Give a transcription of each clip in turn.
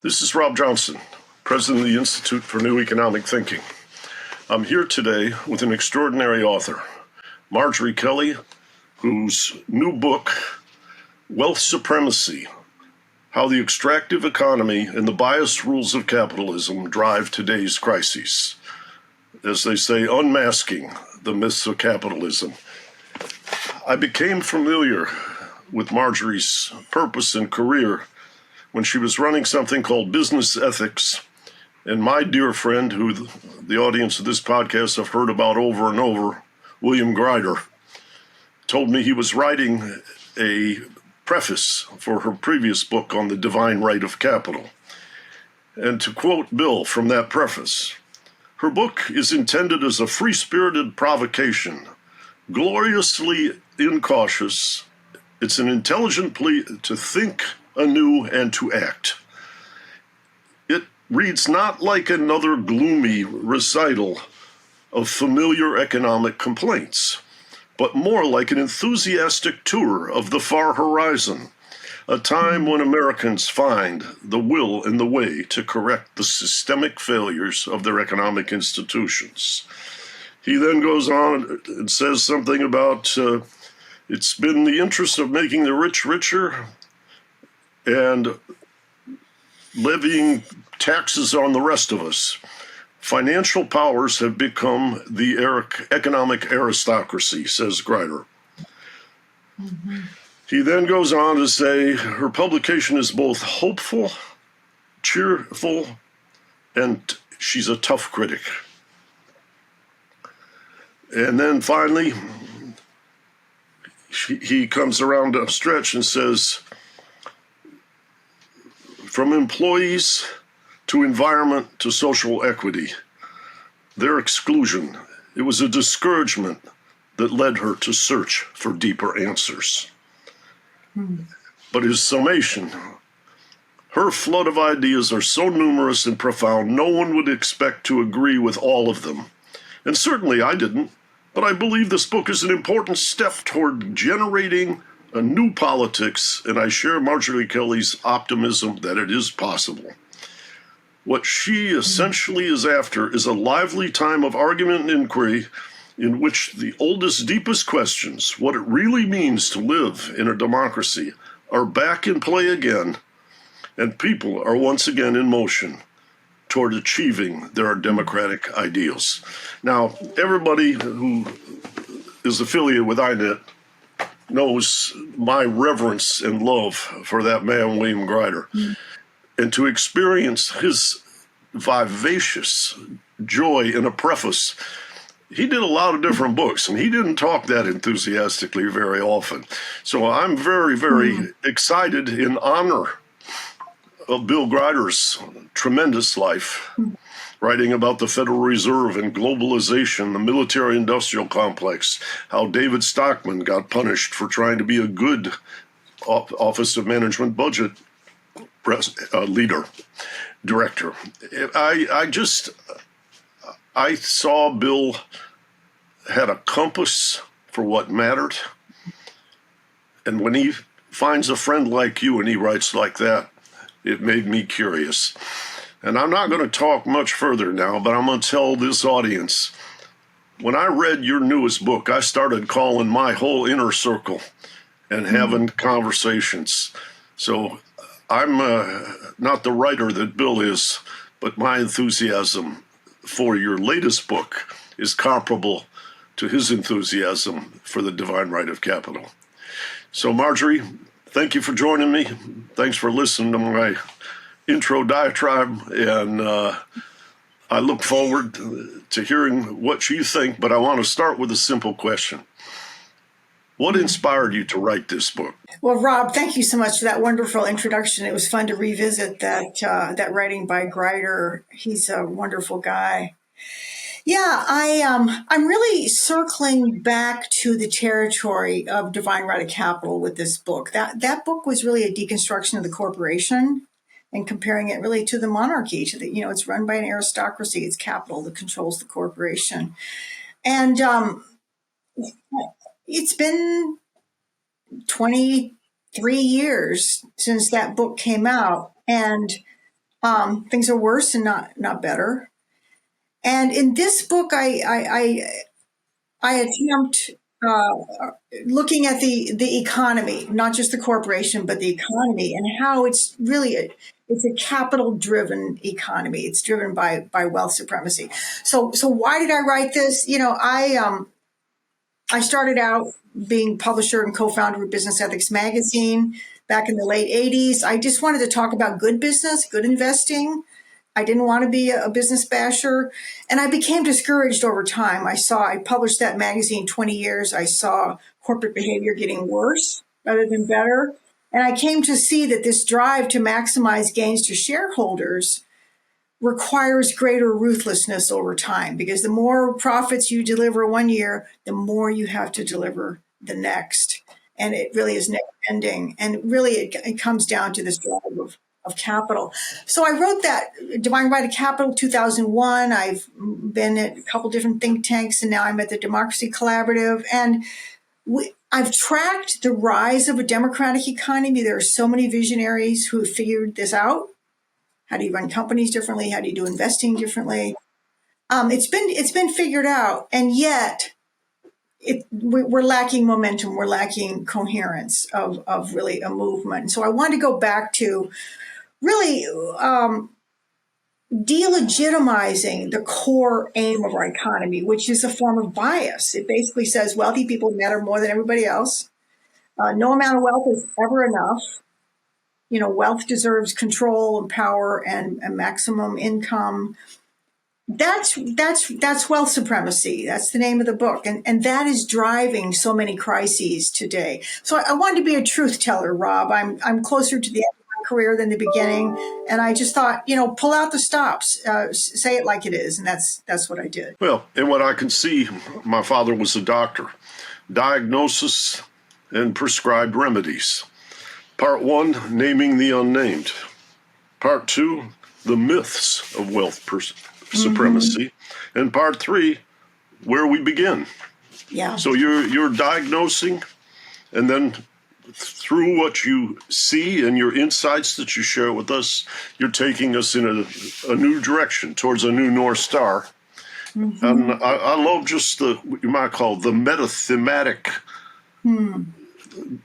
This is Rob Johnson, President of the Institute for New Economic Thinking. I'm here today with an extraordinary author, Marjorie Kelly, whose new book, Wealth Supremacy: How the Extractive Economy and the Biased Rules of Capitalism Drive Today's Crises. As they say, unmasking the myths of capitalism. I became familiar with Marjorie's purpose and career when she was running something called Business Ethics. And my dear friend, who the audience of this podcast have heard about over and over, William Grider, told me he was writing a preface for her previous book on the divine right of capital. And to quote Bill from that preface, her book is intended as a free-spirited provocation, gloriously incautious. It's an intelligent plea to think anew and to act. It reads not like another gloomy recital of familiar economic complaints, but more like an enthusiastic tour of the far horizon, a time when Americans find the will and the way to correct the systemic failures of their economic institutions. He then goes on and says something about it's been the interest of making the rich richer and levying taxes on the rest of us. Financial powers have become the economic aristocracy, says Grider. Mm-hmm. He then goes on to say her publication is both hopeful, cheerful, and she's a tough critic. And then finally, he comes around a stretch and says, from employees to environment to social equity, their exclusion, it was a discouragement that led her to search for deeper answers. But his summation, her flood of ideas are so numerous and profound, no one would expect to agree with all of them. And certainly I didn't, but I believe this book is an important step toward generating a new politics, and I share Marjorie Kelly's optimism that it is possible. What she essentially is after is a lively time of argument and inquiry in which the oldest, deepest questions, what it really means to live in a democracy, are back in play again, and people are once again in motion toward achieving their democratic ideals. Now, everybody who is affiliated with INET knows my reverence and love for that man, William Grider. And to experience his vivacious joy in a preface, he did a lot of different books, and he didn't talk that enthusiastically very often. So I'm very, very excited in honor of Bill Grider's tremendous life, writing about the Federal Reserve and globalization, the military-industrial complex, how David Stockman got punished for trying to be a good Office of Management Budget director. I saw Bill had a compass for what mattered, and when he finds a friend like you and he writes like that, it made me curious. And I'm not going to talk much further now, but I'm going to tell this audience, when I read your newest book, I started calling my whole inner circle and having conversations. So I'm not the writer that Bill is, but my enthusiasm for your latest book is comparable to his enthusiasm for the divine right of capital. So Marjorie, thank you for joining me. Thanks for listening to my intro diatribe, and I look forward to hearing what you think, but I want to start with a simple question. What inspired you to write this book? Well, Rob, thank you so much for that wonderful introduction. It was fun to revisit that writing by Grider. He's a wonderful guy. Yeah, I'm really circling back to the territory of divine right of capital with this book. That book was really a deconstruction of the corporation and comparing it really to the monarchy, to the, it's run by an aristocracy. It's capital that controls the corporation. And it's been 23 years since that book came out. And Things are worse and not better. And in this book, I attempt looking at the economy, not just the corporation, but the economy, and how it's really it's a capital driven economy. It's driven by wealth supremacy. So why did I write this? I started out being publisher and co-founder of Business Ethics Magazine back in the late 80s. I just wanted to talk about good business, good investing. I didn't want to be a business basher. And I became discouraged over time. I published that magazine 20 years. I saw corporate behavior getting worse rather than better. And I came to see that this drive to maximize gains to shareholders requires greater ruthlessness over time, because the more profits you deliver one year, the more you have to deliver the next. And it really is never ending. And really, it comes down to this drive of capital. So I wrote that Divine Right of Capital 2001. I've been at a couple different think tanks, and now I'm at the Democracy Collaborative. And I've tracked the rise of a democratic economy. There are so many visionaries who have figured this out. How do you run companies differently? How do you do investing differently? It's been figured out, and yet we're lacking momentum. We're lacking coherence of really a movement. And so I want to go back to really delegitimizing the core aim of our economy, which is a form of bias. It basically says wealthy people matter more than everybody else. No amount of wealth is ever enough. Wealth deserves control and power and maximum income. That's wealth supremacy. That's the name of the book. And that is driving so many crises today. So I wanted to be a truth teller, Rob. I'm closer to the end of my career than the beginning. And I just thought, pull out the stops, say it like it is. And that's what I did. Well, and what I can see, my father was a doctor. Diagnosis and prescribed remedies. Part 1, naming the unnamed. Part 2, the myths of wealth supremacy. And part 3, where we begin. Yeah. So you're diagnosing, and then through what you see and your insights that you share with us, you're taking us in a new direction towards a new North Star. And I love just what you might call the meta-thematic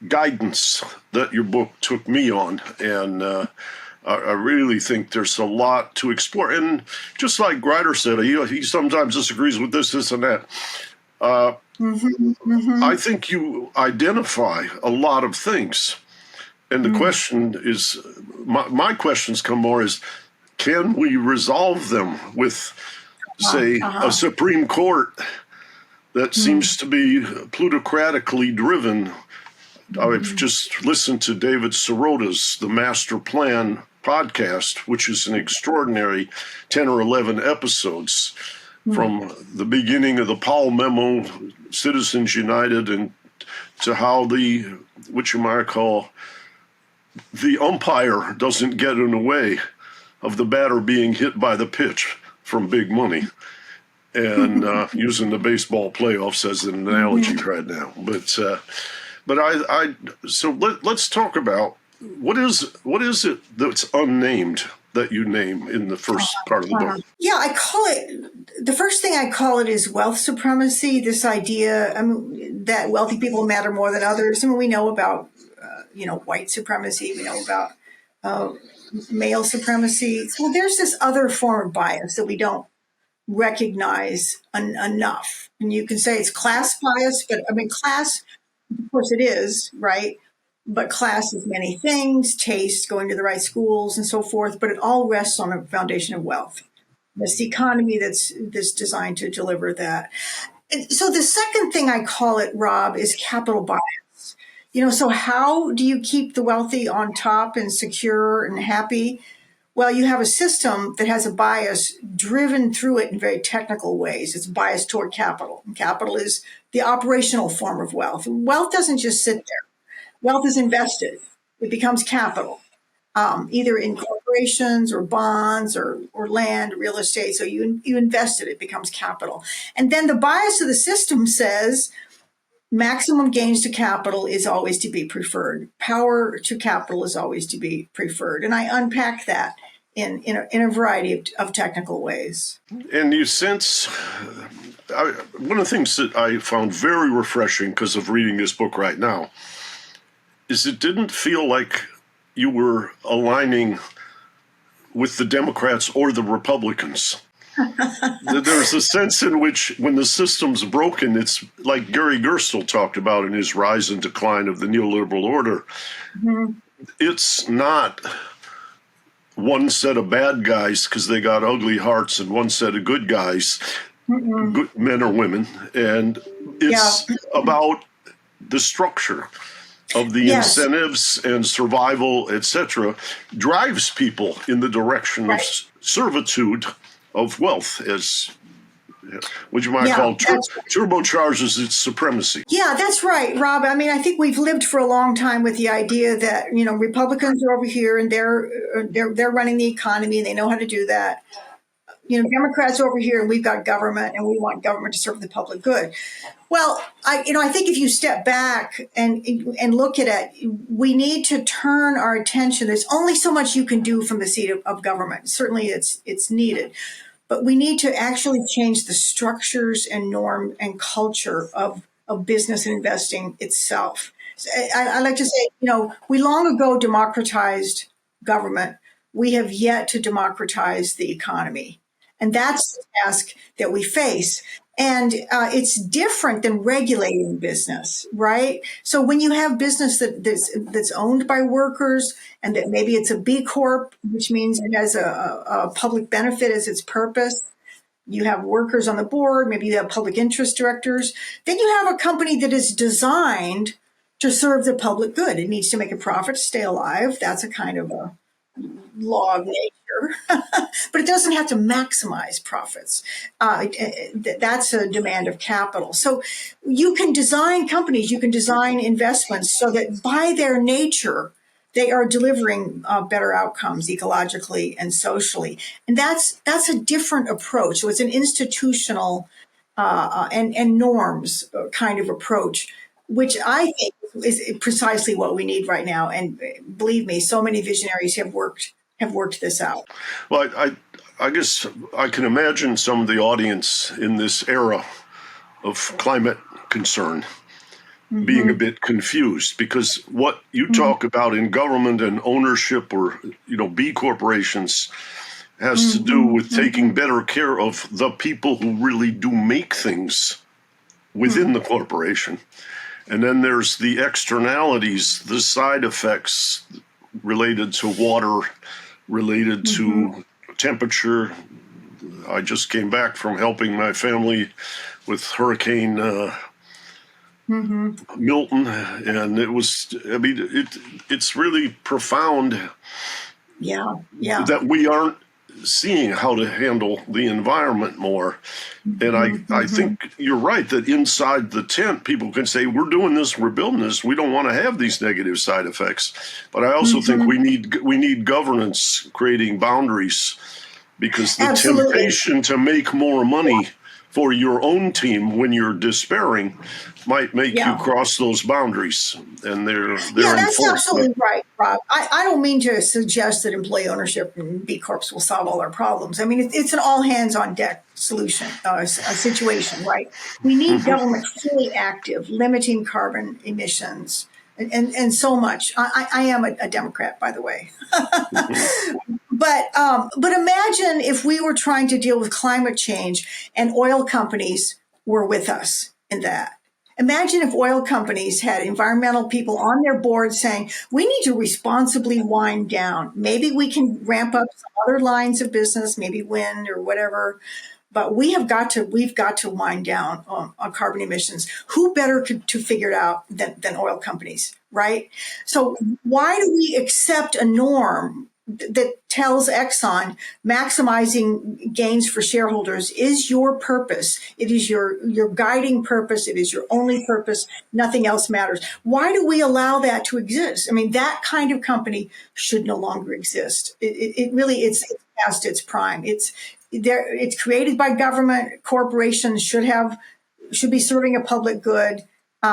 guidance that your book took me on. And I really think there's a lot to explore. And just like Grider said, he sometimes disagrees with this and that. I think you identify a lot of things. And the question is, my questions come more is, can we resolve them with, say, a Supreme Court that seems to be plutocratically driven? I've just listened to David Sirota's The Master Plan podcast, which is an extraordinary 10 or 11 episodes from the beginning of the Powell Memo, Citizens United, and to how what you might call, the umpire doesn't get in the way of the batter being hit by the pitch from big money. And using the baseball playoffs as an analogy right now. So let's talk about what is it that's unnamed that you name in the first part of the book? Yeah, I call it, the first thing I call it is wealth supremacy. This idea that wealthy people matter more than others. We know about white supremacy. We know about male supremacy. So there's this other form of bias that we don't recognize enough. And you can say it's class bias, but class, of course it is, right? But class is many things, taste, going to the right schools and so forth, but it all rests on a foundation of wealth. It's the economy that's designed to deliver that. And so the second thing I call it, Rob, is capital bias. So how do you keep the wealthy on top and secure and happy? Well, you have a system that has a bias driven through it in very technical ways. It's biased toward capital. And capital is the operational form of wealth. Wealth doesn't just sit there. Wealth is invested. It becomes capital, either in corporations or bonds or land, real estate. So you invest it, it becomes capital. And then the bias of the system says maximum gains to capital is always to be preferred. Power to capital is always to be preferred. And I unpack that in a variety of technical ways. And you sense, one of the things that I found very refreshing because of reading this book right now is it didn't feel like you were aligning with the Democrats or the Republicans. There's a sense in which when the system's broken, it's like Gary Gerstle talked about in his Rise and Decline of the Neoliberal Order. Mm-hmm. It's not one set of bad guys because they got ugly hearts and one set of good guys, good men or women. And it's about the structure of the incentives and survival, etc., drives people in the direction of servitude of wealth, as what you might call turbocharges its supremacy. Yeah, that's right, Rob. I mean, I think we've lived for a long time with the idea that, Republicans are over here and they're running the economy and they know how to do that. Democrats are over here and we've got government and we want government to serve the public good. Well, I think if you step back and look at it, we need to turn our attention. There's only so much you can do from the seat of government. Certainly it's needed. But we need to actually change the structures and norm and culture of business and investing itself. So I like to say, we long ago democratized government. We have yet to democratize the economy. And that's the task that we face. And it's different than regulating business, right? So when you have business that's owned by workers and that maybe it's a B Corp, which means it has a public benefit as its purpose, you have workers on the board, maybe you have public interest directors, then you have a company that is designed to serve the public good. It needs to make a profit to stay alive. That's a kind of a law of nature, but it doesn't have to maximize profits. That's a demand of capital. So you can design companies, you can design investments so that by their nature, they are delivering better outcomes ecologically and socially. And that's a different approach. So it's an institutional and norms kind of approach, which I think is precisely what we need right now. And believe me, so many visionaries have worked this out. Well, I guess I can imagine some of the audience in this era of climate concern being a bit confused, because what you talk about in government and ownership or B corporations has to do with taking better care of the people who really do make things within the corporation. And then there's the externalities, the side effects related to water, related to temperature. I just came back from helping my family with Hurricane Milton, and it was, it's really profound that we aren't seeing how to handle the environment more. And I think you're right that inside the tent, people can say, we're doing this, we're building this, we don't want to have these negative side effects. But I also think we need governance creating boundaries, because the temptation to make more money for your own team when you're despairing might make you cross those boundaries, and they're that's absolutely right, Rob. I don't mean to suggest that employee ownership and B Corps will solve all our problems. I mean, it's an all hands on deck solution, a situation, right? We need government fully active, limiting carbon emissions, and so much. I am a Democrat, by the way. But imagine if we were trying to deal with climate change and oil companies were with us in that. Imagine if oil companies had environmental people on their board saying, we need to responsibly wind down. Maybe we can ramp up some other lines of business, maybe wind or whatever. But we've got to wind down on carbon emissions. Who better to figure it out than oil companies, right? So why do we accept a norm that tells Exxon maximizing gains for shareholders is your purpose? It is your guiding purpose. It is your only purpose. Nothing else matters. Why do we allow that to exist? I mean, that kind of company should no longer exist. It's past its prime. It's created by government. Corporations should be serving a public good. We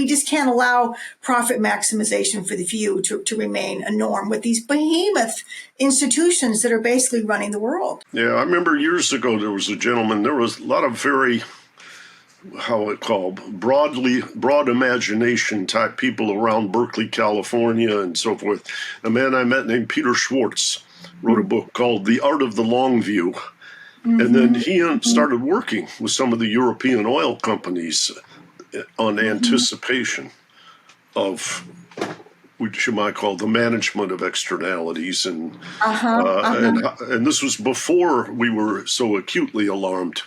just can't allow profit maximization for the few to remain a norm with these behemoth institutions that are basically running the world. Yeah, I remember years ago there was a gentleman, there was a lot of very, how it called, broad imagination type people around Berkeley, California, and so forth. A man I met named Peter Schwartz wrote a book called The Art of the Long View. And then he started working with some of the European oil companies on anticipation of which you might call the management of externalities, and this was before we were so acutely alarmed.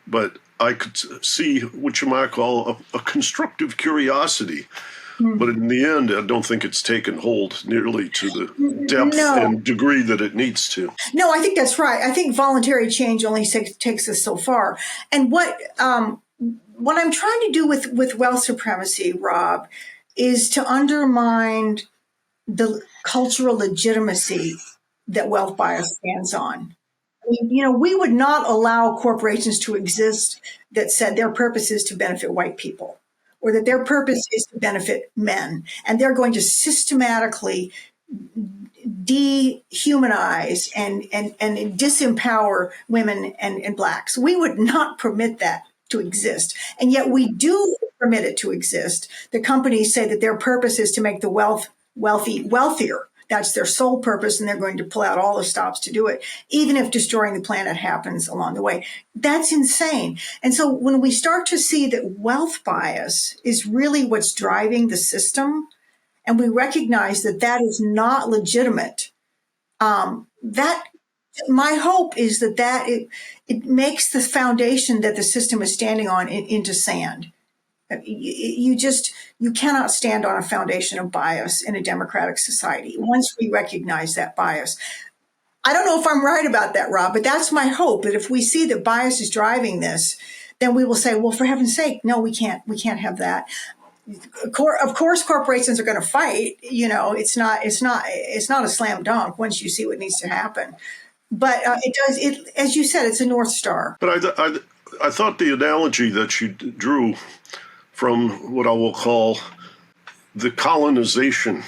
But I could see what you might call a constructive curiosity. But in the end, I don't think it's taken hold nearly to the depth and degree that it needs to. No, I think that's right. I think voluntary change only takes us so far. And what I'm trying to do with wealth supremacy, Rob, is to undermine the cultural legitimacy that wealth bias stands on. We would not allow corporations to exist that said their purpose is to benefit white people, or that their purpose is to benefit men, and they're going to systematically dehumanize and disempower women and blacks. We would not permit that to exist. And yet we do permit it to exist. The companies say that their purpose is to make the wealthy wealthier. That's their sole purpose, and they're going to pull out all the stops to do it, even if destroying the planet happens along the way. That's insane. And so when we start to see that wealth bias is really what's driving the system, and we recognize that that is not legitimate, that my hope is that it makes the foundation that the system is standing on into sand. You cannot stand on a foundation of bias in a democratic society once we recognize that bias. I don't know if I'm right about that, Rob, but that's my hope, that if we see that bias is driving this, then we will say, well, for heaven's sake, no, we can't have that. Of course, corporations are going to fight. It's not a slam dunk once you see what needs to happen. But as you said, it's a North Star. But I thought the analogy that you drew from what I will call the colonization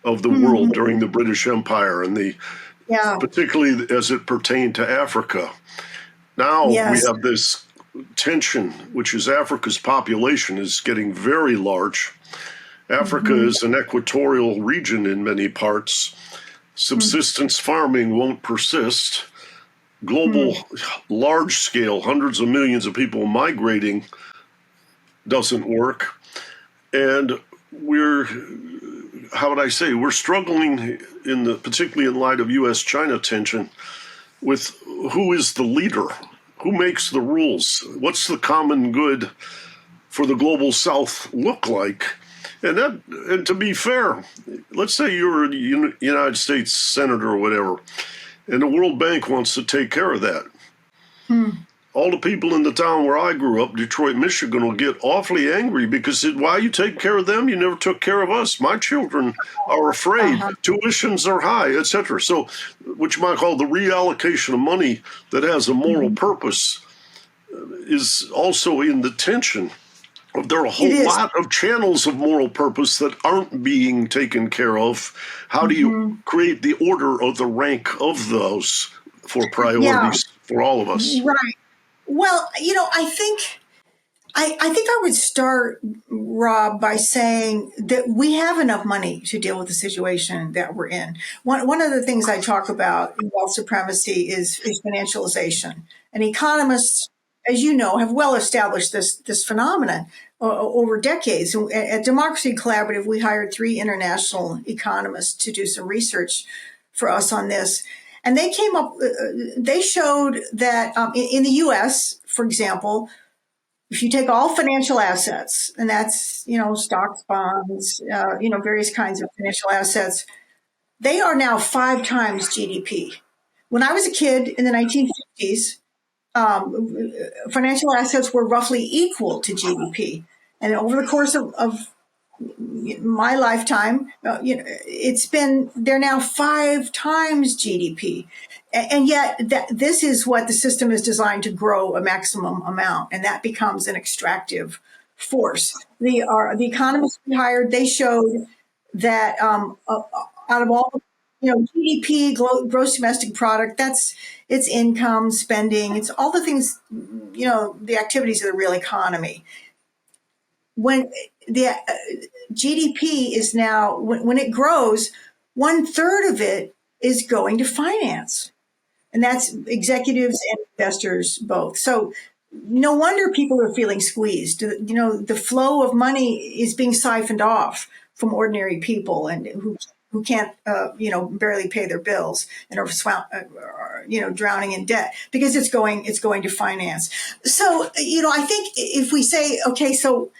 of the world during the British Empire, and particularly as it pertained to Africa. Now we have this tension, which is Africa's population is getting very large. Africa is an equatorial region in many parts. Subsistence farming won't persist. Global, large scale, hundreds of millions of people migrating doesn't work. And we're struggling particularly in light of U.S.-China tension with who is the leader, who makes the rules, what's the common good for the global South look like? And to be fair, let's say you're a United States senator or whatever, and the World Bank wants to take care of that. All the people in the town where I grew up, Detroit, Michigan, will get awfully angry because why you take care of them? You never took care of us. My children are afraid. Tuitions are high, etc. So, which you might call the reallocation of money that has a moral purpose is also in the tension. There are a whole lot of channels of moral purpose that aren't being taken care of. How do you create the order of the rank of those for priorities for all of us? Right. Well, I think I would start, Rob, by saying that we have enough money to deal with the situation that we're in. One of the things I talk about in wealth supremacy is financialization. And economists, as you know, have well established this phenomenon over decades. At Democracy Collaborative, we hired 3 international economists to do some research for us on this. And they came up, they showed that in the U.S., for example, if you take all financial assets, and that's, stocks, bonds, various kinds of financial assets, they are now 5 times GDP. When I was a kid in the 1950s, financial assets were roughly equal to GDP. And over the course of my lifetime, they're now 5 times GDP. And yet this is what the system is designed to grow a maximum amount. And that becomes an extractive force. The economists we hired, they showed that out of all, GDP, gross domestic product, it's income, spending, it's all the things, the activities of the real economy. When the GDP is now, when it grows, 1/3 of it is going to finance. And that's executives and investors both. So no wonder people are feeling squeezed. The flow of money is being siphoned off from ordinary people and who can't, barely pay their bills and are drowning in debt because it's going to finance. So, I think if we say, okay, so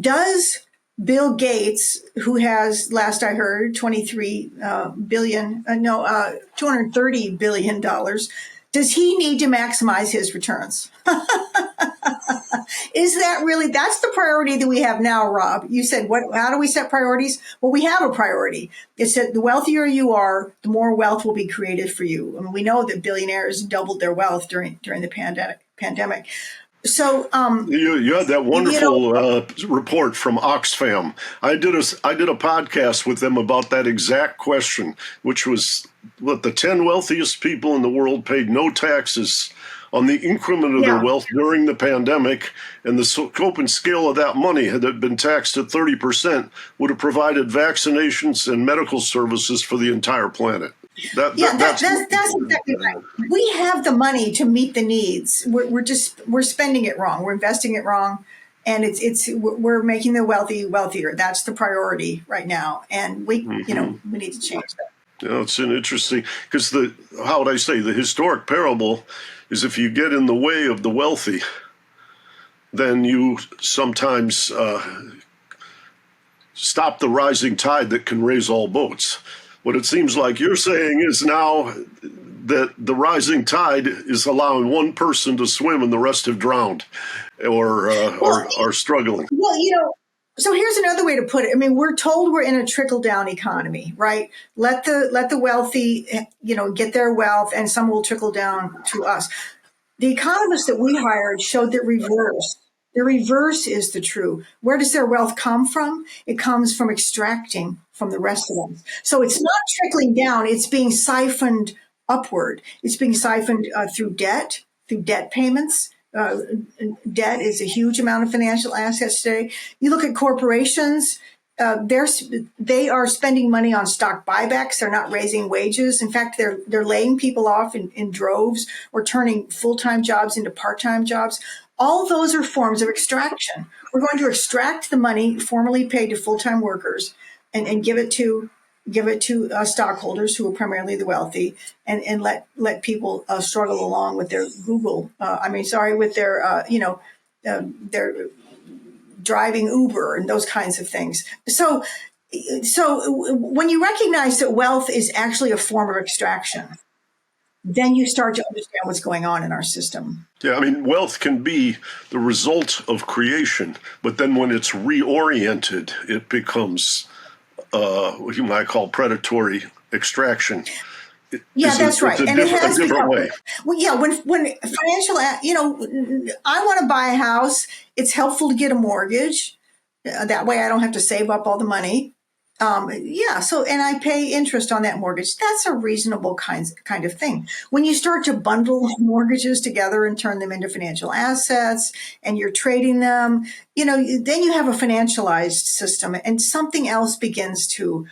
does Bill Gates, who has, last I heard, $230 billion, does he need to maximize his returns? Is that really, that's the priority that we have now, Rob? You said, how do we set priorities? Well, we have a priority. It's that the wealthier you are, the more wealth will be created for you. I mean, we know that billionaires doubled their wealth during the pandemic. So you had that wonderful report from Oxfam. I did a podcast with them about that exact question, which was what the 10 wealthiest people in the world paid no taxes on the increment of their wealth during the pandemic, and the scope and scale of that money, had it been taxed at 30%, would have provided vaccinations and medical services for the entire planet. That's exactly right. We have the money to meet the needs. We're spending it wrong. We're investing it wrong, and we're making the wealthy wealthier. That's the priority right now, and we need to change that. It's an interesting, because the historic parable is, if you get in the way of the wealthy, then you sometimes stop the rising tide that can raise all boats. What it seems like you're saying is now that the rising tide is allowing one person to swim and the rest have drowned or are struggling. Well, so here's another way to put it. I mean, we're told we're in a trickle-down economy, right? Let the wealthy, get their wealth, and some will trickle down to us. The economists that we hired showed the reverse. The reverse is the true. Where does their wealth come from? It comes from extracting from the rest of them. So it's not trickling down. It's being siphoned upward. It's being siphoned through debt payments. Debt is a huge amount of financial assets today. You look at corporations, they are spending money on stock buybacks. They're not raising wages. In fact, they're laying people off in droves or turning full-time jobs into part-time jobs. All those are forms of extraction. We're going to extract the money formerly paid to full-time workers and give it to stockholders, who are primarily the wealthy, and let people struggle along with their their driving Uber and those kinds of things. So when you recognize that wealth is actually a form of extraction, then you start to understand what's going on in our system. Yeah, I mean, wealth can be the result of creation, but then when it's reoriented, it becomes what you might call predatory extraction. That's right. It's a different way. Well, yeah, when financial, I want to buy a house. It's helpful to get a mortgage. That way I don't have to save up all the money. And I pay interest on that mortgage. That's a reasonable kind of thing. When you start to bundle mortgages together and turn them into financial assets, and you're trading them, then you have a financialized system, and something else begins to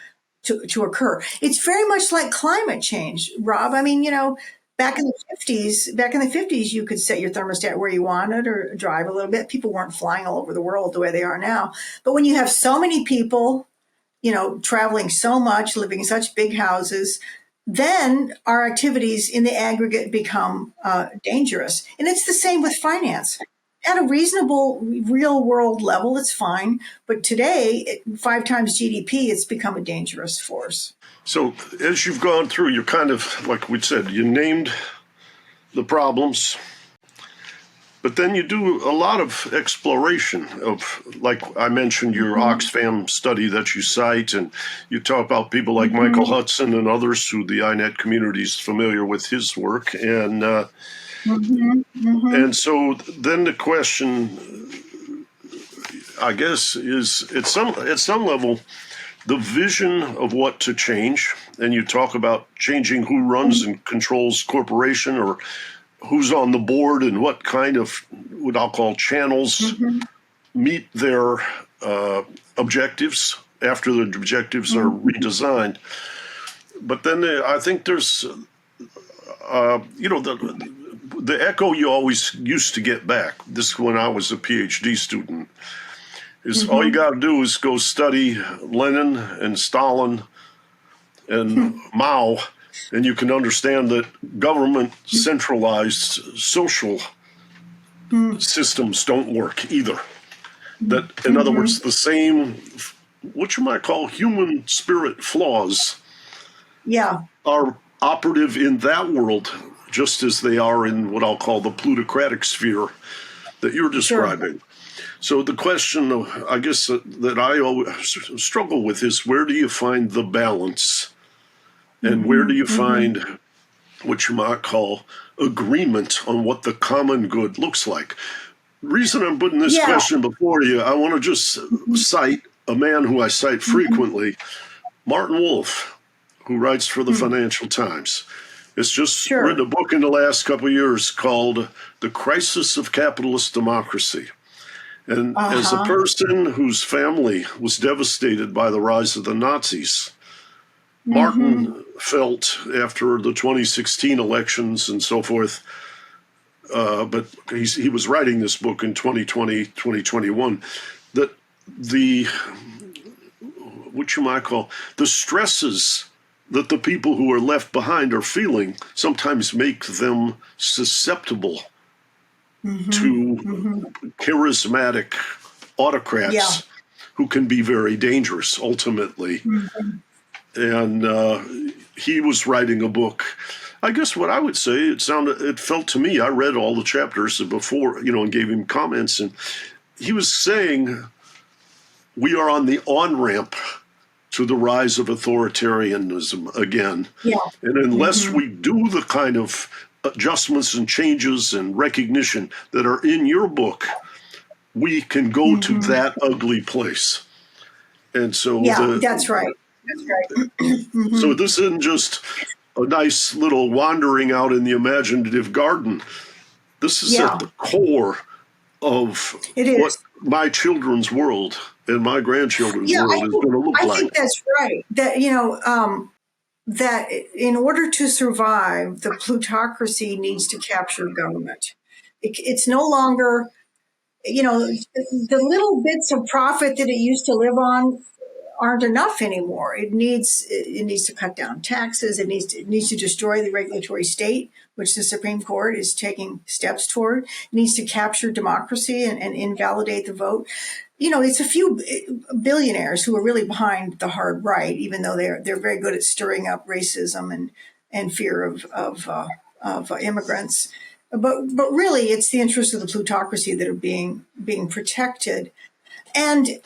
occur. It's very much like climate change, Rob. I mean, back in the 50s, you could set your thermostat where you wanted or drive a little bit. People weren't flying all over the world the way they are now. But when you have so many people, traveling so much, living in such big houses, then our activities in the aggregate become dangerous. And it's the same with finance. At a reasonable real world level, it's fine. But today, 5 times GDP, it's become a dangerous force. So as you've gone through, you're kind of, like we said, you named the problems. But then you do a lot of exploration of, like I mentioned, your Oxfam study that you cite, and you talk about people like Michael Hudson and others who the INET community is familiar with his work. And so then the question, I guess, is at some level, the vision of what to change. And you talk about changing who runs and controls corporation, or who's on the board, and what kind of what I'll call channels meet their objectives after the objectives are redesigned. But then I think there's, the echo you always used to get back, this when I was a PhD student, is all you got to do is go study Lenin and Stalin and Mao, and you can understand that government centralized social systems don't work either. That, in other words, the same, what you might call human spirit flaws are operative in that world, just as they are in what I'll call the plutocratic sphere that you're describing. So the question, I guess, that I always struggle with is, where do you find the balance? And where do you find what you might call agreement on what the common good looks like? The reason I'm putting this question before you, I want to just cite a man who I cite frequently, Martin Wolf, who writes for the Financial Times. It's just written a book in the last couple of years called The Crisis of Capitalist Democracy. And as a person whose family was devastated by the rise of the Nazis, Martin felt after the 2016 elections and so forth, but he was writing this book in 2020, 2021, that what you might call the stresses that the people who are left behind are feeling sometimes make them susceptible to charismatic autocrats who can be very dangerous ultimately. And he was writing a book. I guess what I would say, it felt to me, I read all the chapters before, and gave him comments, and he was saying we are on the on-ramp to the rise of authoritarianism again. And unless we do the kind of adjustments and changes and recognition that are in your book, we can go to that ugly place. And so that's right. So this isn't just a nice little wandering out in the imaginative garden. This is at the core of what my children's world and my grandchildren's world is going to look like. I think that's right. That, that in order to survive, the plutocracy needs to capture government. It's no longer, the little bits of profit that it used to live on aren't enough anymore. It needs to cut down taxes. It needs to destroy the regulatory state, which the Supreme Court is taking steps toward. It needs to capture democracy and invalidate the vote. It's a few billionaires who are really behind the hard right, even though they're very good at stirring up racism and fear of immigrants. But really, it's the interests of the plutocracy that are being protected. And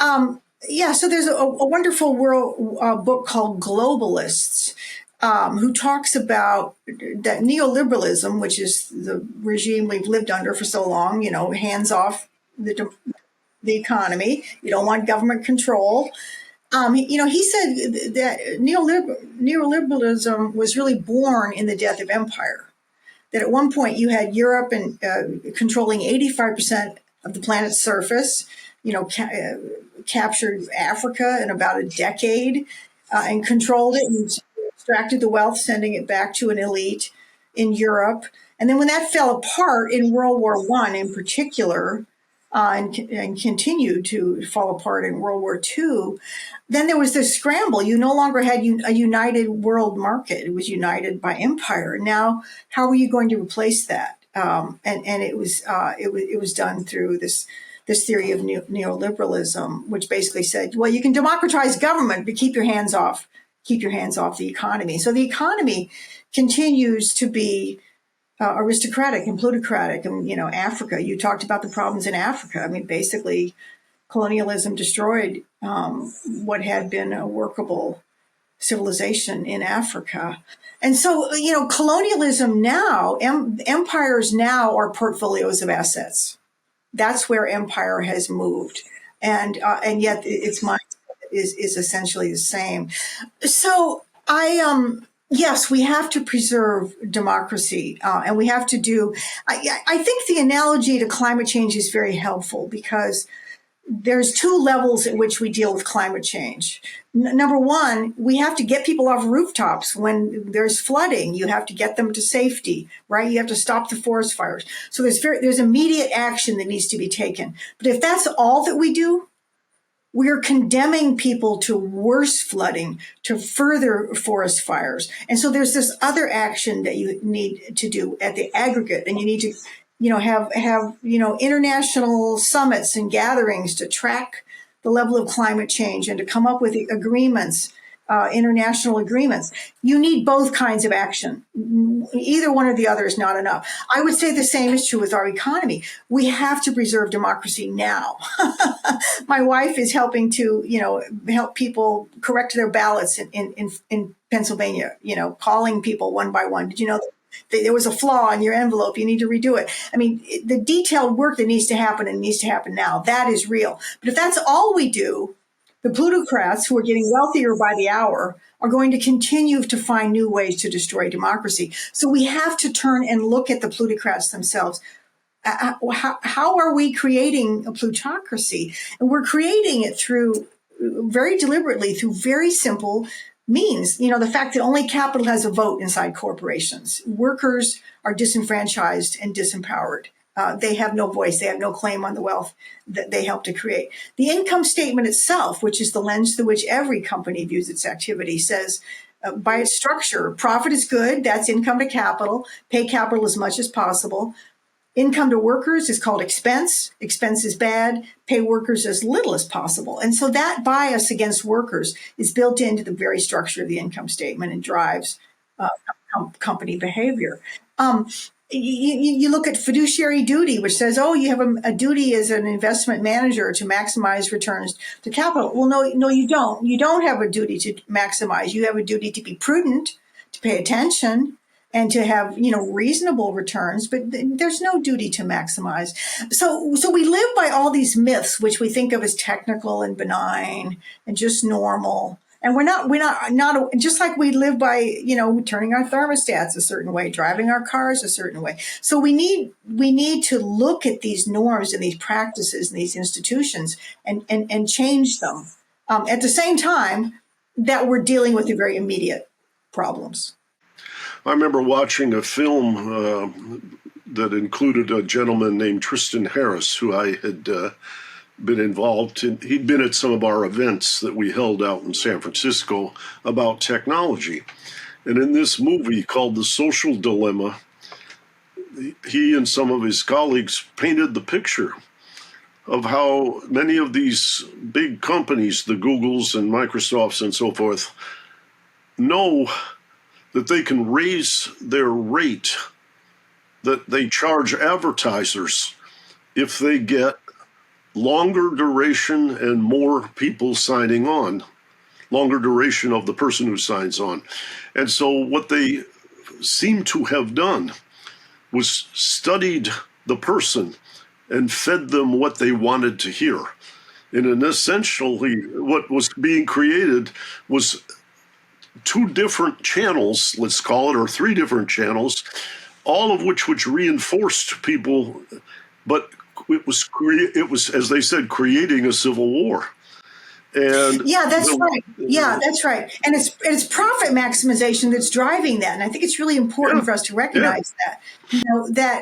so there's a wonderful book called Globalists, who talks about that neoliberalism, which is the regime we've lived under for so long, hands off the economy. You don't want government control. He said that neoliberalism was really born in the death of empire. That at one point you had Europe and controlling 85% of the planet's surface, captured Africa in about a decade and controlled it and extracted the wealth, sending it back to an elite in Europe. And then when that fell apart in World War I in particular, and continued to fall apart in World War II, then there was this scramble. You no longer had a united world market. It was united by empire. Now, how are you going to replace that? And it was done through this theory of neoliberalism, which basically said, well, you can democratize government, but keep your hands off the economy. So the economy continues to be aristocratic and plutocratic. And, Africa, you talked about the problems in Africa. I mean, basically, colonialism destroyed what had been a workable civilization in Africa. And so, colonialism now, empires now are portfolios of assets. That's where empire has moved. And yet its mindset is essentially the same. So yes, we have to preserve democracy, and we have to do. I think the analogy to climate change is very helpful because there's two levels at which we deal with climate change. Number one, we have to get people off rooftops when there's flooding. You have to get them to safety, right? You have to stop the forest fires. So there's immediate action that needs to be taken. But if that's all that we do, we're condemning people to worse flooding, to further forest fires. And so there's this other action that you need to do at the aggregate, and you need to have international summits and gatherings to track the level of climate change and to come up with agreements, international agreements. You need both kinds of action. Either one or the other is not enough. I would say the same is true with our economy. We have to preserve democracy now. My wife is helping to, help people correct their ballots in Pennsylvania, calling people one by one. Did you know there was a flaw in your envelope? You need to redo it. I mean, the detailed work that needs to happen and needs to happen now, that is real. But if that's all we do, the plutocrats who are getting wealthier by the hour are going to continue to find new ways to destroy democracy. So we have to turn and look at the plutocrats themselves. How are we creating a plutocracy? And we're creating it very deliberately through very simple means. The fact that only capital has a vote inside corporations. Workers are disenfranchised and disempowered. They have no voice. They have no claim on the wealth that they help to create. The income statement itself, which is the lens through which every company views its activity, says by its structure, profit is good. That's income to capital. Pay capital as much as possible. Income to workers is called expense. Expense is bad. Pay workers as little as possible. And so that bias against workers is built into the very structure of the income statement and drives company behavior. You look at fiduciary duty, which says, you have a duty as an investment manager to maximize returns to capital. Well, no, you don't. You don't have a duty to maximize. You have a duty to be prudent, to pay attention, and to have, reasonable returns, but there's no duty to maximize. So we live by all these myths, which we think of as technical and benign and just normal. And we're not just like we live by, turning our thermostats a certain way, driving our cars a certain way. So we need to look at these norms and these practices and these institutions and change them at the same time that we're dealing with the very immediate problems. I remember watching a film that included a gentleman named Tristan Harris, who I had been involved in. He'd been at some of our events that we held out in San Francisco about technology. And in this movie called The Social Dilemma, he and some of his colleagues painted the picture of how many of these big companies, the Googles and Microsofts and so forth, know that they can raise their rate that they charge advertisers if they get longer duration and more people signing on, longer duration of the person who signs on. And so what they seem to have done was studied the person and fed them what they wanted to hear. And essentially what was being created was two different channels, let's call it, or three different channels, all of which reinforced people, but it was, as they said, creating a civil war. And right. Yeah, that's right. And it's profit maximization that's driving that. And I think it's really important for us to recognize that.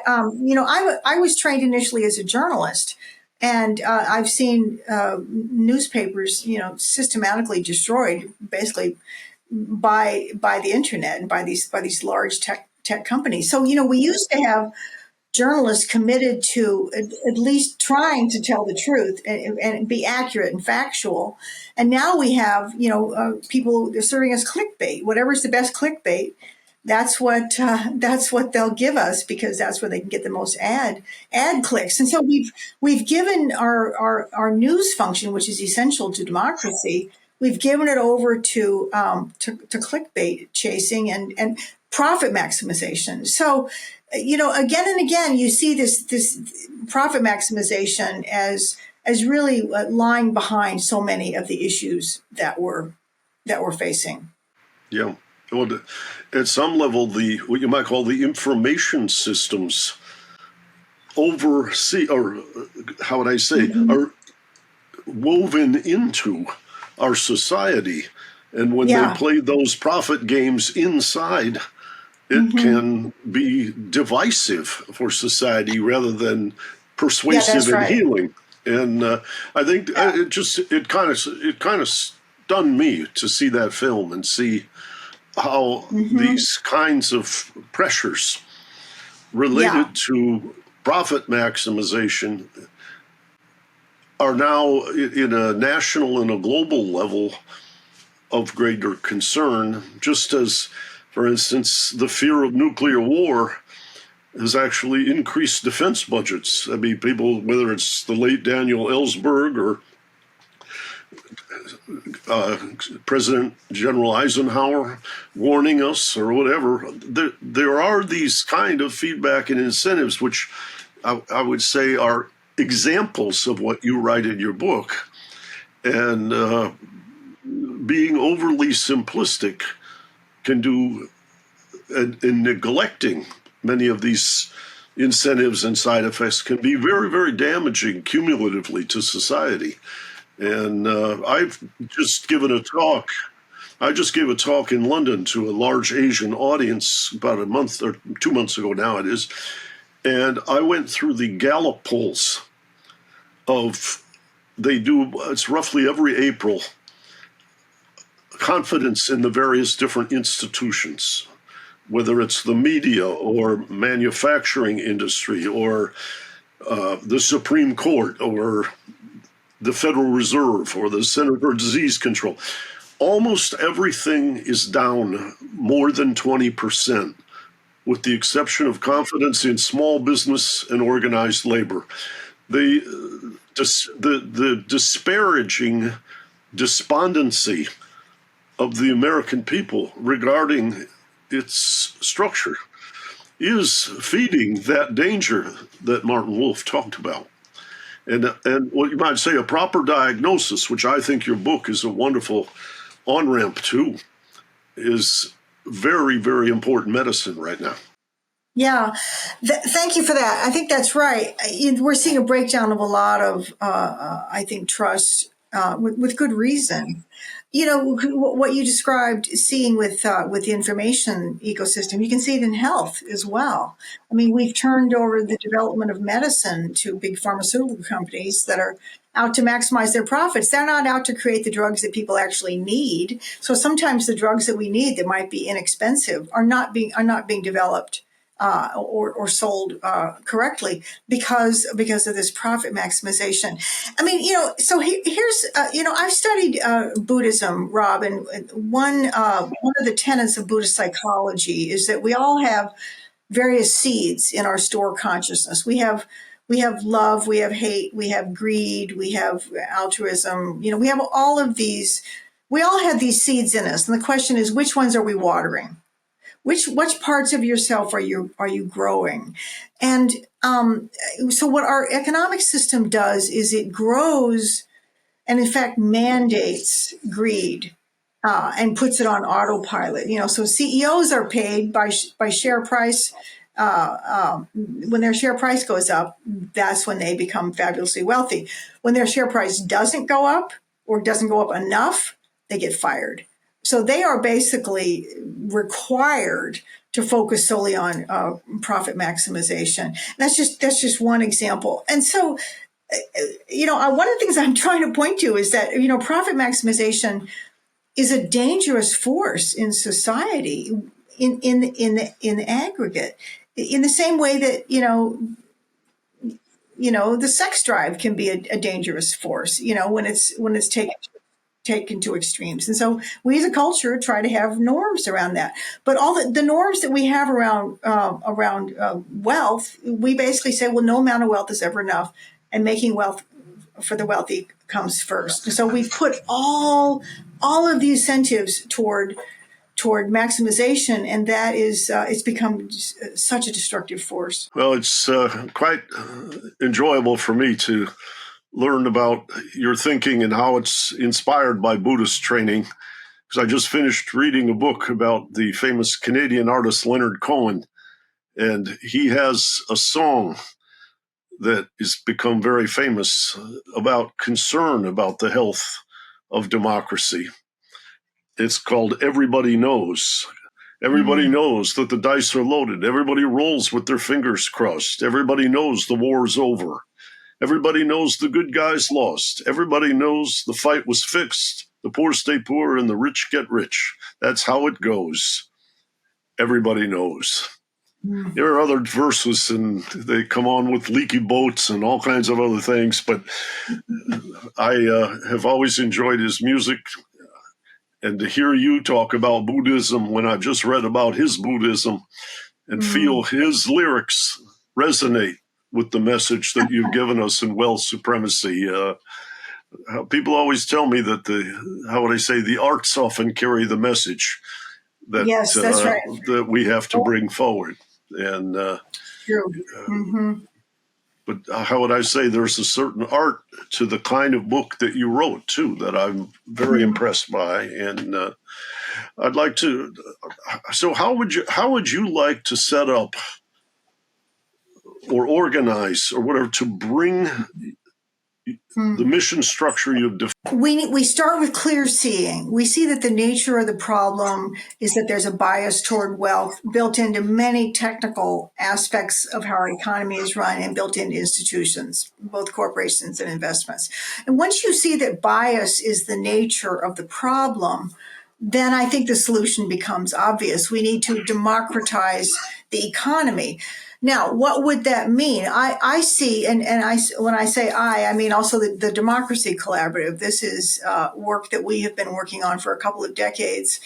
I was trained initially as a journalist, and I've seen newspapers, systematically destroyed, basically by the internet and by these large tech companies. So we used to have journalists committed to at least trying to tell the truth and be accurate and factual. And now we have, people serving as clickbait, whatever's the best clickbait that's what they'll give us, because that's where they can get the most ad clicks. And so we've given our news function, which is essential to democracy, we've given it over to clickbait chasing and profit maximization. So, again and again, you see this profit maximization as really lying behind so many of the issues that we're facing. Yeah. Well, at some level, what you might call the information systems oversee, or how would I say, are woven into our society. And when they play those profit games inside, it can be divisive for society rather than persuasive and healing. And I think it kind of stunned me to see that film and see how these kinds of pressures related to profit maximization are now in a national and a global level of greater concern, just as, for instance, the fear of nuclear war has actually increased defense budgets. I mean, people, whether it's the late Daniel Ellsberg or President General Eisenhower warning us or whatever, there are these kind of feedback and incentives, which I would say are examples of what you write in your book. And being overly simplistic can do, in neglecting many of these incentives and side effects, can be very, very damaging cumulatively to society. And I've just given a talk. I just gave a talk in London to a large Asian audience about a month or 2 months ago now it is. And I went through the Gallup polls it's roughly every April, confidence in the various different institutions, whether it's the media or manufacturing industry or the Supreme Court or the Federal Reserve or the Center for Disease Control. Almost everything is down more than 20%, with the exception of confidence in small business and organized labor. The disparaging despondency of the American people regarding its structure is feeding that danger that Martin Wolf talked about. And what you might say, a proper diagnosis, which I think your book is a wonderful on-ramp to, is very, very important medicine right now. Yeah, thank you for that. I think that's right. We're seeing a breakdown of a lot of, I think, trust with good reason. What you described, seeing with the information ecosystem, you can see it in health as well. I mean, we've turned over the development of medicine to big pharmaceutical companies that are out to maximize their profits. They're not out to create the drugs that people actually need. So sometimes the drugs that we need that might be inexpensive are not being developed or sold correctly because of this profit maximization. I mean, so here's I've studied Buddhism, Rob, and one of the tenets of Buddhist psychology is that we all have various seeds in our store consciousness. We have love, we have hate, we have greed, we have altruism. We have all of these. We all have these seeds in us, and the question is, which ones are we watering? Which parts of yourself are you growing? And so what our economic system does is it grows and in fact mandates greed and puts it on autopilot. So CEOs are paid by share price. When their share price goes up, that's when they become fabulously wealthy. When their share price doesn't go up or doesn't go up enough, they get fired. So they are basically required to focus solely on profit maximization. And that's just one example. And so, one of the things I'm trying to point to is that, profit maximization is a dangerous force in society in aggregate, in the same way that, the sex drive can be a dangerous force, when it's taken taken to extremes. And so we as a culture try to have norms around that. But all the norms that we have around wealth, we basically say, well, no amount of wealth is ever enough, and making wealth for the wealthy comes first. And so we've put all of the incentives toward maximization, and that is it's become such a destructive force. Well, it's quite enjoyable for me to learn about your thinking and how it's inspired by Buddhist training, because I just finished reading a book about the famous Canadian artist Leonard Cohen, and he has a song that has become very famous about concern about the health of democracy. It's called Everybody Knows. Everybody knows that the dice are loaded. Everybody rolls with their fingers crossed. Everybody knows the war's over. Everybody knows the good guys lost. Everybody knows the fight was fixed. The poor stay poor and the rich get rich. That's how it goes. Everybody knows. There are other verses, and they come on with leaky boats and all kinds of other things, but I have always enjoyed his music. And to hear you talk about Buddhism when I just read about his Buddhism and feel his lyrics resonate with the message that you've given us in Wealth Supremacy. People always tell me that the arts often carry the message that Yes, that's right. that we have to bring forward. And True. but how would I say, there's a certain art to the kind of book that you wrote too that I'm very impressed by, and I'd like to. So how would you like to set up or organize or whatever to bring the mission structure you've defined? We start with clear seeing. We see that the nature of the problem is that there's a bias toward wealth built into many technical aspects of how our economy is run and built into institutions, both corporations and investments. And once you see that bias is the nature of the problem, then I think the solution becomes obvious. We need to democratize the economy. Now, what would that mean? I see, and when I say I mean also the Democracy Collaborative. This is work that we have been working on for a couple of decades.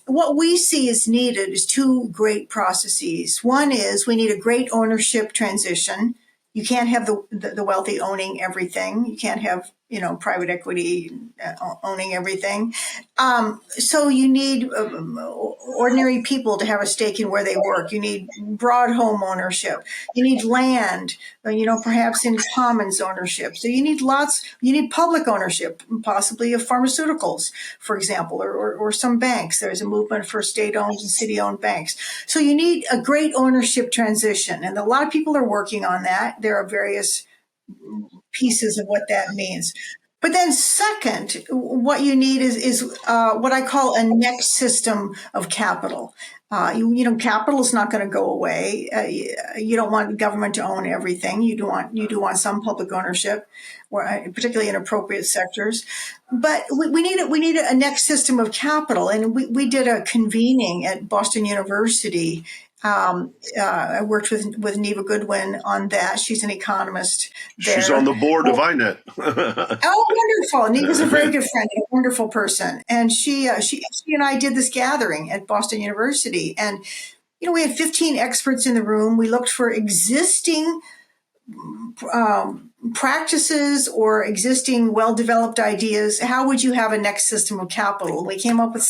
What we see is needed is two great processes. One is we need a great ownership transition. You can't have the wealthy owning everything. You can't have private equity owning everything. So you need ordinary people to have a stake in where they work. You need broad home ownership. You need land, perhaps in commons ownership. So you need public ownership, possibly of pharmaceuticals, for example, or some banks. There's a movement for state-owned and city-owned banks. So you need a great ownership transition. And a lot of people are working on that. There are various pieces of what that means. But then second, what you need is what I call a next system of capital. Capital is not going to go away. You don't want government to own everything. You do want some public ownership, particularly in appropriate sectors. But we need a next system of capital, and we did a convening at Boston University. I worked with Neva Goodwin on that. She's an economist there. She's on the board of INET. Oh, wonderful. Neva's a very good friend, a wonderful person. And she and I did this gathering at Boston University. And, we had 15 experts in the room. We looked for existing practices or existing well-developed ideas. How would you have a next system of capital? We came up with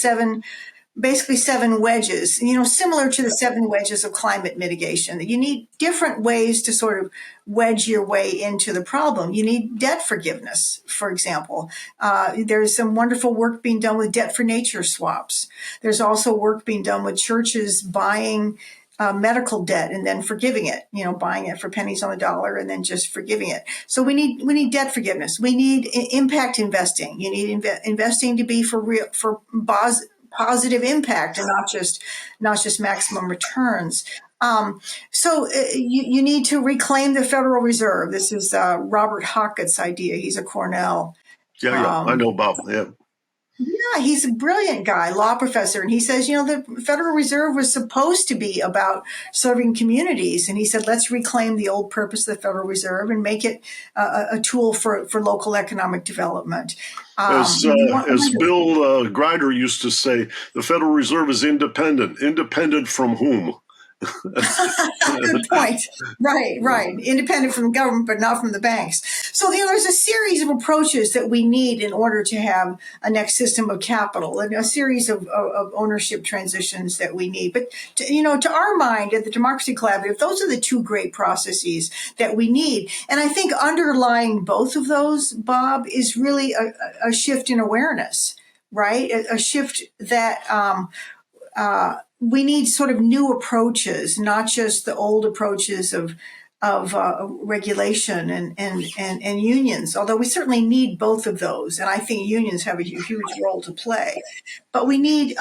basically seven wedges, similar to the seven wedges of climate mitigation. You need different ways to sort of wedge your way into the problem. You need debt forgiveness, for example. There's some wonderful work being done with debt for nature swaps. There's also work being done with churches buying medical debt and then forgiving it, buying it for pennies on the dollar and then just forgiving it. So we need debt forgiveness. We need impact investing. You need investing to be for positive impact and not just maximum returns. So you need to reclaim the Federal Reserve. This is Robert Hockett's idea. He's a Cornell. Yeah, I know about him. Yeah, he's a brilliant guy, law professor. And he says, the Federal Reserve was supposed to be about serving communities. And he said, let's reclaim the old purpose of the Federal Reserve and make it a tool for local economic development. As as Wonderful. Bill Grider used to say, the Federal Reserve is independent. Independent from whom? Good point. Right, right. Independent from the government, but not from the banks. So, there's a series of approaches that we need in order to have a next system of capital and a series of ownership transitions that we need. But, to our mind at the Democracy Collaborative, those are the two great processes that we need. And I think underlying both of those, Bob, is really a shift in awareness, right? A shift that we need sort of new approaches, not just the old approaches of regulation and unions. Although we certainly need both of those, and I think unions have a huge role to play. But we need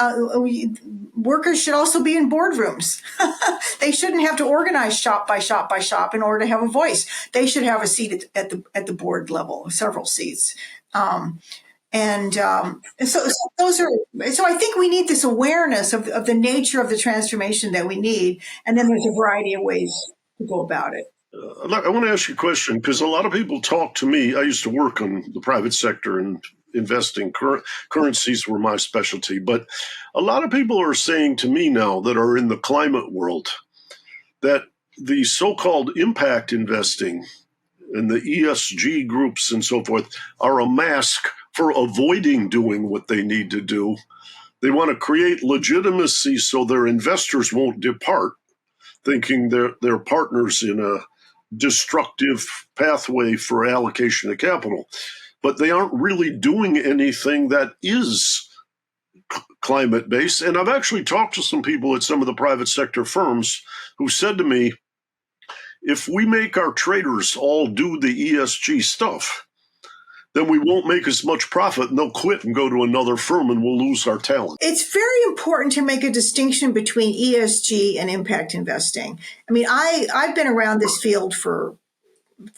workers should also be in boardrooms. They shouldn't have to organize shop by shop by shop in order to have a voice. They should have a seat at the board level, several seats. So those are, so I think we need this awareness of the nature of the transformation that we need. And then there's a variety of ways to go about it. I want to ask you a question because a lot of people talk to me. I used to work in the private sector and investing. Currencies were my specialty. But a lot of people are saying to me now that are in the climate world that the so-called impact investing and the ESG groups and so forth are a mask for avoiding doing what they need to do. They want to create legitimacy so their investors won't depart, thinking they're partners in a destructive pathway for allocation of capital. But they aren't really doing anything that is climate based. And I've actually talked to some people at some of the private sector firms who said to me, if we make our traders all do the ESG stuff, then we won't make as much profit and they'll quit and go to another firm and we'll lose our talent. It's very important to make a distinction between ESG and impact investing. I mean, I've been around this field for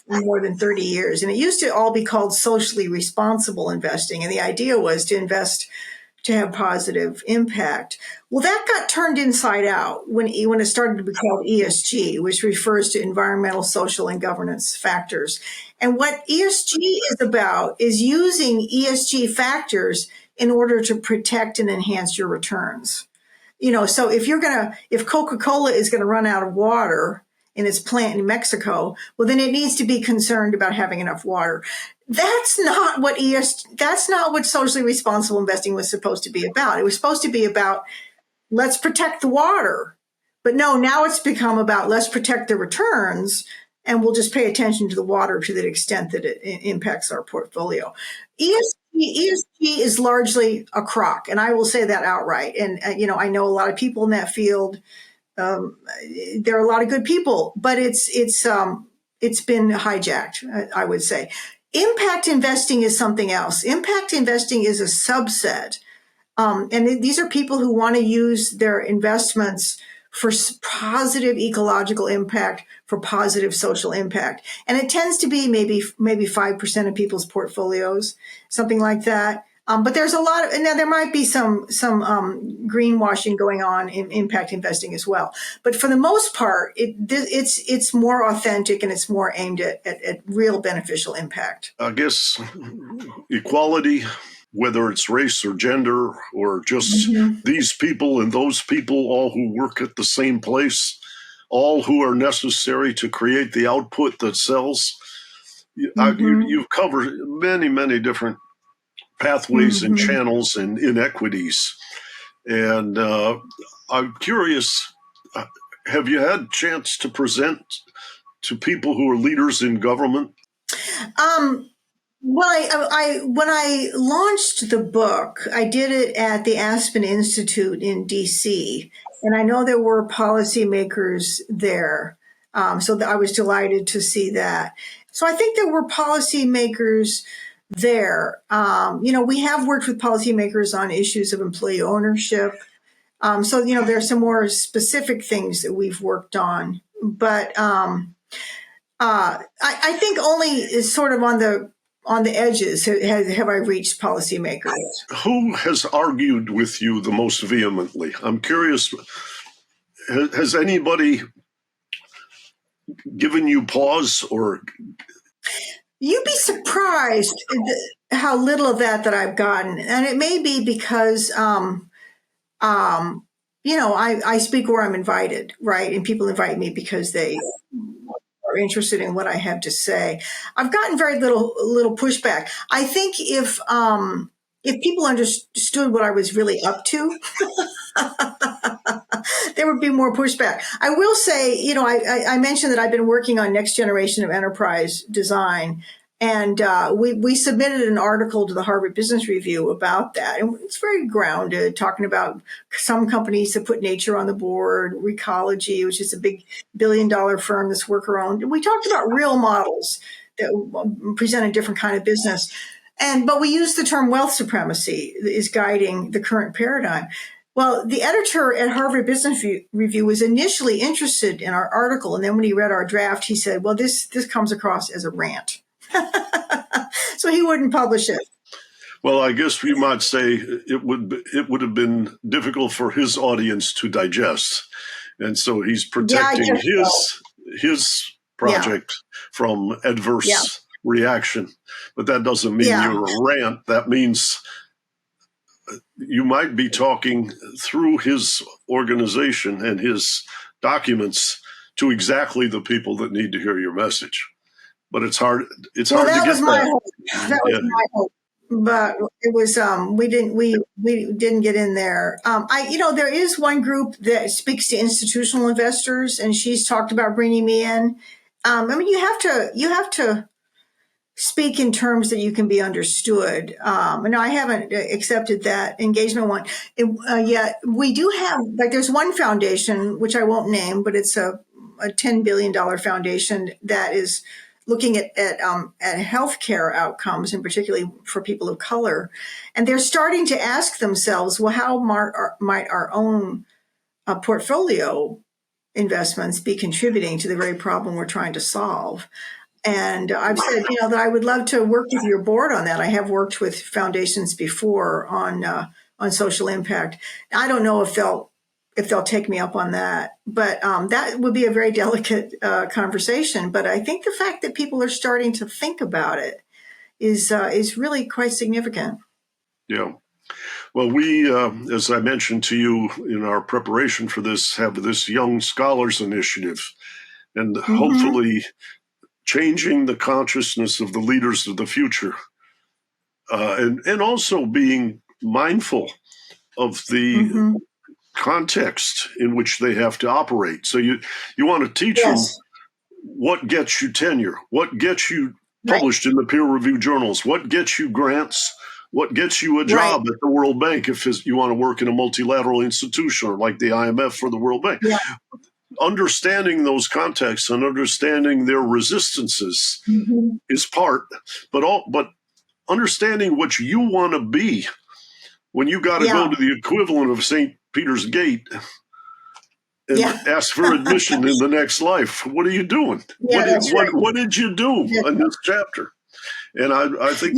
more than 30 years, and it used to all be called socially responsible investing. And the idea was to invest to have positive impact. Well, that got turned inside out when it started to be called ESG, which refers to environmental, social, and governance factors. And what ESG is about is using ESG factors in order to protect and enhance your returns. So if Coca-Cola is going to run out of water in its plant in Mexico, well, then it needs to be concerned about having enough water. That's not what socially responsible investing was supposed to be about. It was supposed to be about, let's protect the water. But no, now it's become about, let's protect the returns, and we'll just pay attention to the water to the extent that it impacts our portfolio. ESG is largely a crock, and I will say that outright. And, I know a lot of people in that field. There are a lot of good people, but it's been hijacked, I would say. Impact investing is something else. Impact investing is a subset. And these are people who want to use their investments for positive ecological impact, for positive social impact. And it tends to be maybe 5% of people's portfolios, something like that. But there's a lot of, and now there might be some greenwashing going on in impact investing as well. But for the most part, it's more authentic and it's more aimed at real beneficial impact. I guess equality, whether it's race or gender or just these people and those people, all who work at the same place, all who are necessary to create the output that sells. You've covered many, many different pathways and channels and inequities. And I'm curious, have you had a chance to present to people who are leaders in government? Well, when I launched the book, I did it at the Aspen Institute in DC, and I know there were policymakers there. So I was delighted to see that. So I think there were policymakers there. We have worked with policymakers on issues of employee ownership. So there are some more specific things that we've worked on, but I think only is sort of on the on the edges have I reached policymakers. Who has argued with you the most vehemently? I'm curious, has anybody given you pause or? You'd be surprised how little of that I've gotten. And it may be because, I speak where I'm invited, right? And people invite me because they are interested in what I have to say. I've gotten very little pushback. I think if people understood what I was really up to, there would be more pushback. I will say, I mentioned that I've been working on next generation of enterprise design. And we submitted an article to the Harvard Business Review about that. And it's very grounded, talking about some companies that put nature on the board, Recology, which is a big billion-dollar firm that's worker-owned. And we talked about real models that present a different kind of business. But we used the term wealth supremacy is guiding the current paradigm. Well, the editor at Harvard Business Review was initially interested in our article. And then when he read our draft, he said, well, this comes across as a rant. So he wouldn't publish it. Well, I guess we might say it would have been difficult for his audience to digest. And so he's protecting his project from adverse reaction. But that doesn't mean you're a rant. That means you might be talking through his organization and his documents to exactly the people that need to hear your message. But it's hard. It's hard to get that. That was my hope. But it was we didn't get in there. There is one group that speaks to institutional investors, and she's talked about bringing me in. You have to speak in terms that you can be understood. And I haven't accepted that engagement one yet. We do have, there's one foundation, which I won't name, but it's a $10 billion foundation that is looking at healthcare outcomes, and particularly for people of color. And they're starting to ask themselves, well, how might our own portfolio investments be contributing to the very problem we're trying to solve? And I've said, that I would love to work with your board on that. I have worked with foundations before on social impact. I don't know if they'll take me up on that, but that would be a very delicate conversation. But I think the fact that people are starting to think about it is really quite significant. Yeah. Well, we, as I mentioned to you in our preparation for this, have this Young Scholars Initiative, and hopefully changing the consciousness of the leaders of the future, and also being mindful of the context in which they have to operate. So you want to teach them what gets you tenure, what gets you published in the peer-reviewed journals, what gets you grants, what gets you a job at the World Bank if you want to work in a multilateral institution or like the IMF or the World Bank. Yeah. Understanding those contexts and understanding their resistances is part, but understanding what you want to be when you got to go to the equivalent of St. Peter's Gate and ask for admission in the next life. What are you doing? What did you do in this chapter? And I think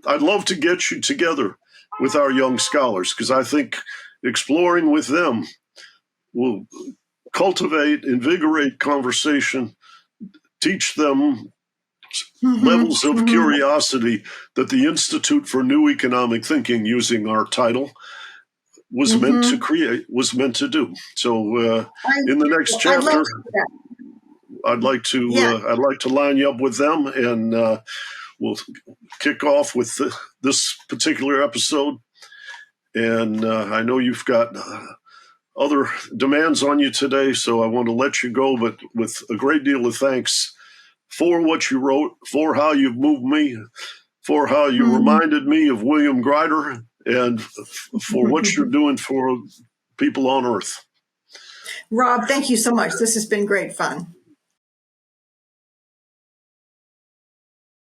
I'd love to get you together with our young scholars, because I think exploring with them will cultivate, invigorate conversation, teach them levels of curiosity that the Institute for New Economic Thinking, using our title, was meant to create, was meant to do. So in the next chapter, I'd like to line you up with them, and we'll kick off with this particular episode. And I know you've got other demands on you today, so I want to let you go, but with a great deal of thanks for what you wrote, for how you've moved me, for how you reminded me of William Greider, and for what you're doing for people on Earth. Rob, thank you so much. This has been great fun.